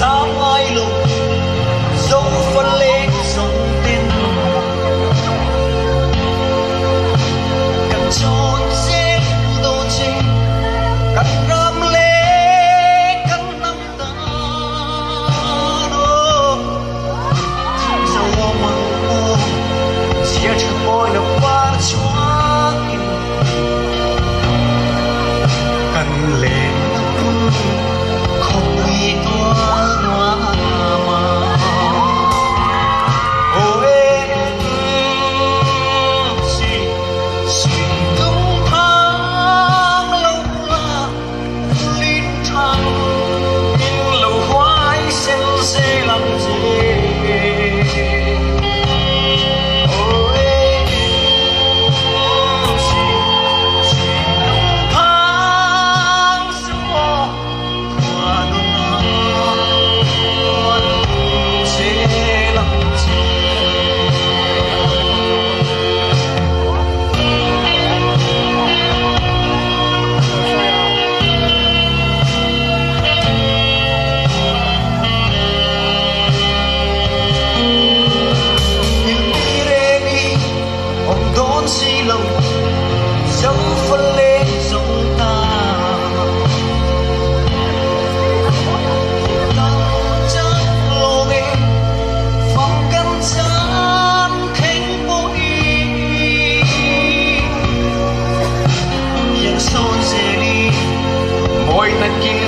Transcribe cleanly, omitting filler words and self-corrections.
dám ai lùng dấu phân lên dòng tên cần trốn chết đô chê cần rắm lê cần nắm ta đô dấu măng mô chia chân môi nó qua chúa cần lên không uy toa noa mà ôi chỉ tung tháng lâu la linh thang in lâu hoài sen dê làm gì si lòng dấu phân lên dòng ta lòng chân lô nghê phong căn gian khánh bố y những sâu dê đi mỗi lần kia